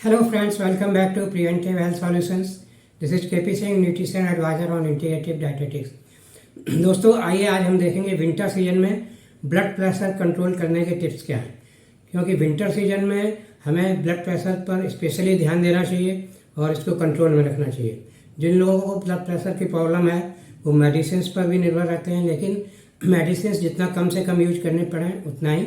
Hello friends, welcome back to Preventive Health Solutions. This is KP Singh, Nutrition Advisor on Integrative Dietetics. दोस्तों आइए आज हम देखेंगे winter season में blood pressure control करने के टिप्स क्या हैं। क्योंकि विंटर सीजन में हमें ब्लड प्रेशर पर स्पेशली ध्यान देना चाहिए और इसको कंट्रोल में रखना चाहिए। जिन लोगों को ब्लड प्रेशर की प्रॉब्लम है वो मेडिसिन पर भी निर्भर रहते हैं, लेकिन मेडिसिन जितना कम से कम यूज करने पड़े उतना ही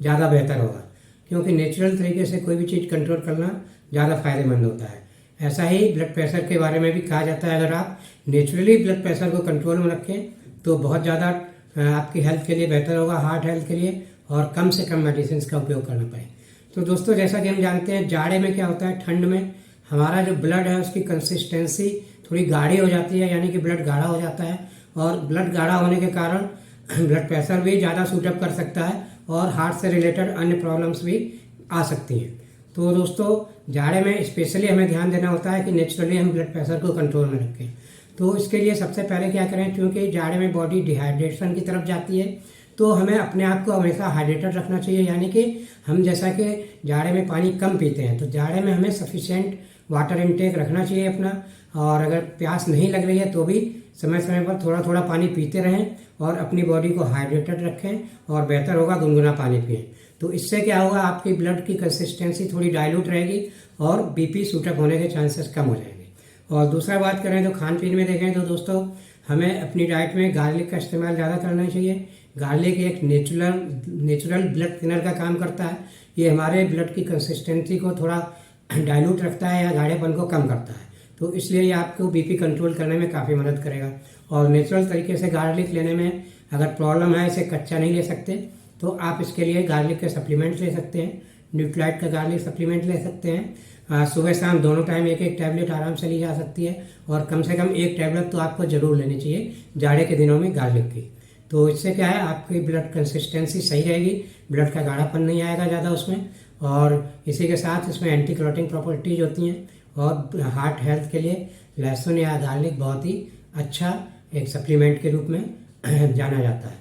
ज़्यादा बेहतर होगा, क्योंकि नेचुरल तरीके से कोई भी चीज़ कंट्रोल करना ज़्यादा फायदेमंद होता है। ऐसा ही ब्लड प्रेशर के बारे में भी कहा जाता है, अगर आप नेचुरली ब्लड प्रेशर को कंट्रोल में रखें तो बहुत ज़्यादा आपकी हेल्थ के लिए बेहतर होगा, हार्ट हेल्थ के लिए, और कम से कम मेडिसिन का उपयोग करना पड़े। तो दोस्तों जैसा कि हम जानते हैं जाड़े में क्या होता है, ठंड में हमारा जो ब्लड है उसकी कंसिस्टेंसी थोड़ी गाढ़ी हो जाती है, यानी कि ब्लड गाढ़ा हो जाता है, और ब्लड गाढ़ा होने के कारण ब्लड प्रेशर भी ज़्यादा सूटअप कर सकता है और हार्ट से रिलेटेड अन्य प्रॉब्लम्स भी आ सकती हैं। तो दोस्तों जाड़े में स्पेशली हमें ध्यान देना होता है कि नेचुरली हम ब्लड प्रेशर को कंट्रोल में रखें। तो इसके लिए सबसे पहले क्या करें, क्योंकि जाड़े में बॉडी डिहाइड्रेशन की तरफ जाती है, तो हमें अपने आप को हमेशा हाइड्रेटेड रखना चाहिए। यानी कि हम जैसा कि जाड़े में पानी कम पीते हैं, तो जाड़े में हमें सफिशिएंट वाटर इनटेक रखना चाहिए अपना, और अगर प्यास नहीं लग रही है तो भी समय समय पर थोड़ा थोड़ा पानी पीते रहें और अपनी बॉडी को हाइड्रेटेड रखें, और बेहतर होगा गुनगुना पानी पिएं। तो इससे क्या होगा, आपकी ब्लड की कंसिस्टेंसी थोड़ी डाइल्यूट रहेगी और बीपी शूटअप होने के चांसेस कम हो जाएंगे। और दूसरा बात करें तो खान पीन में देखें तो दोस्तों हमें अपनी डाइट में गार्लिक का इस्तेमाल ज़्यादा करना चाहिए। गार्लिक एक नेचुरल ब्लड थिनर का काम करता है। ये हमारे ब्लड की कंसिस्टेंसी को थोड़ा डाइल्यूट रखता है या गाढ़ेपन को कम करता है, तो इसलिए ये आपको बीपी कंट्रोल करने में काफ़ी मदद करेगा। और नेचुरल तरीके से गार्लिक लेने में अगर प्रॉब्लम है, इसे कच्चा नहीं ले सकते, तो आप इसके लिए गार्लिक के सप्लीमेंट ले सकते हैं। न्यूट्राइट का गार्लिक सप्लीमेंट ले सकते हैं। सुबह शाम दोनों टाइम एक एक टैबलेट आराम से ली जा सकती है, और कम से कम एक टैबलेट तो आपको जरूर लेनी चाहिए जाड़े के दिनों में गार्लिक की। तो इससे क्या है, आपकी ब्लड कंसिस्टेंसी सही रहेगी, ब्लड का गाढ़ापन नहीं आएगा ज़्यादा उसमें, और इसी के साथ इसमें एंटी क्लॉटिंग प्रॉपर्टीज होती हैं, और हार्ट हेल्थ के लिए लहसुन या गार्लिक बहुत ही अच्छा एक सप्लीमेंट के रूप में जाना जाता है।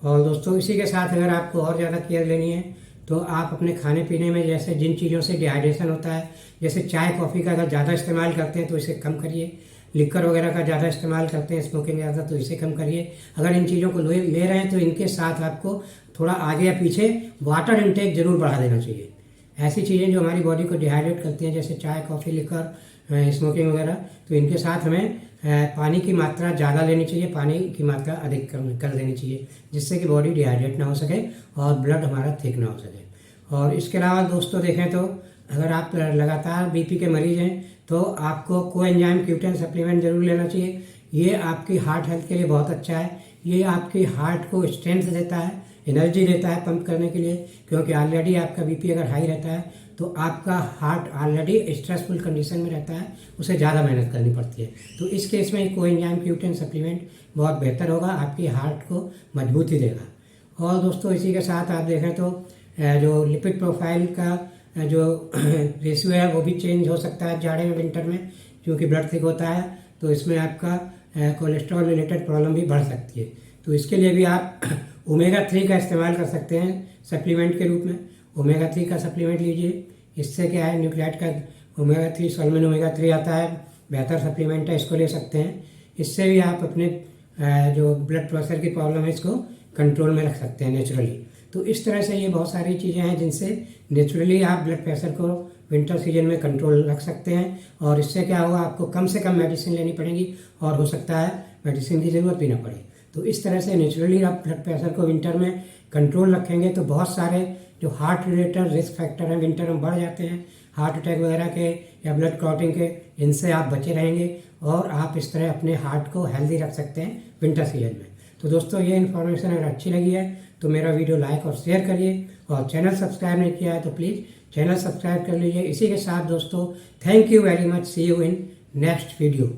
और दोस्तों इसी के साथ अगर आपको और ज़्यादा केयर लेनी है तो आप अपने खाने पीने में जैसे जिन चीज़ों से डिहाइड्रेशन होता है, जैसे चाय कॉफ़ी का अगर ज़्यादा इस्तेमाल करते हैं तो इसे कम करिए। लिक्कर वगैरह का ज़्यादा इस्तेमाल करते हैं, स्मोकिंग ज़्यादा, तो इसे कम करिए। अगर इन चीज़ों को ले रहे हैं तो इनके साथ आपको थोड़ा आगे या पीछे वाटर इनटेक जरूर बढ़ा देना चाहिए। ऐसी चीज़ें जो हमारी बॉडी को डिहाइड्रेट करती हैं, जैसे चाय कॉफ़ी लिकर स्मोकिंग वगैरह, तो इनके साथ हमें पानी की मात्रा ज़्यादा लेनी चाहिए, पानी की मात्रा अधिक कर देनी चाहिए, जिससे कि बॉडी डिहाइड्रेट ना हो सके और ब्लड हमारा थिक ना हो सके। और इसके अलावा दोस्तों देखें तो अगर आप लगातार बीपी के मरीज हैं तो आपको कोएंजाइम Q10 सप्लीमेंट जरूर लेना चाहिए। ये आपकी हार्ट हेल्थ के लिए बहुत अच्छा है। ये आपकी हार्ट को स्ट्रेंथ देता है, एनर्जी देता है पंप करने के लिए, क्योंकि ऑलरेडी आपका बीपी अगर हाई रहता है तो आपका हार्ट ऑलरेडी स्ट्रेसफुल कंडीशन में रहता है, उसे ज़्यादा मेहनत करनी पड़ती है। तो इस केस में कोएंजाइम Q10 सप्लीमेंट बहुत बेहतर होगा, आपकी हार्ट को मजबूती देगा। और दोस्तों इसी के साथ आप देखें तो जो लिपिड प्रोफाइल का जो रेशियो है वो भी चेंज हो सकता है जाड़े में, विंटर में, क्योंकि ब्लड थिक होता है, तो इसमें आपका कोलेस्ट्रॉल रिलेटेड प्रॉब्लम भी बढ़ सकती है। तो इसके लिए भी आप ओमेगा 3 का इस्तेमाल कर सकते हैं सप्लीमेंट के रूप में। ओमेगा 3 का सप्लीमेंट लीजिए, इससे क्या है, न्यूक्लियाइड का ओमेगा 3 सॉल्मन ओमेगा 3 आता है, बेहतर सप्लीमेंट है, इसको ले सकते हैं। इससे भी आप अपने जो ब्लड प्रेशर की प्रॉब्लम है इसको कंट्रोल में रख सकते हैं नेचुरली। तो इस तरह से ये बहुत सारी चीज़ें हैं जिनसे नेचुरली आप ब्लड प्रेशर को विंटर सीजन में कंट्रोल रख सकते हैं, और इससे क्या होगा, आपको कम से कम मेडिसिन लेनी पड़ेगी, और हो सकता है मेडिसिन की ज़रूरत भी ना पड़े। तो इस तरह से नेचुरली आप ब्लड प्रेशर को विंटर में कंट्रोल रखेंगे तो बहुत सारे जो हार्ट रिलेटेड रिस्क फैक्टर हैं विंटर में बढ़ जाते हैं, हार्ट अटैक वगैरह के या ब्लड क्लॉटिंग के, इनसे आप बचे रहेंगे, और आप इस तरह अपने हार्ट को हेल्दी रख सकते हैं विंटर सीजन में। तो दोस्तों ये इन्फॉर्मेशन अगर अच्छी लगी है तो मेरा वीडियो लाइक और शेयर करिए, और चैनल सब्सक्राइब नहीं किया है तो प्लीज़ चैनल सब्सक्राइब कर लीजिए। इसी के साथ दोस्तों thank you very much, see you in next video.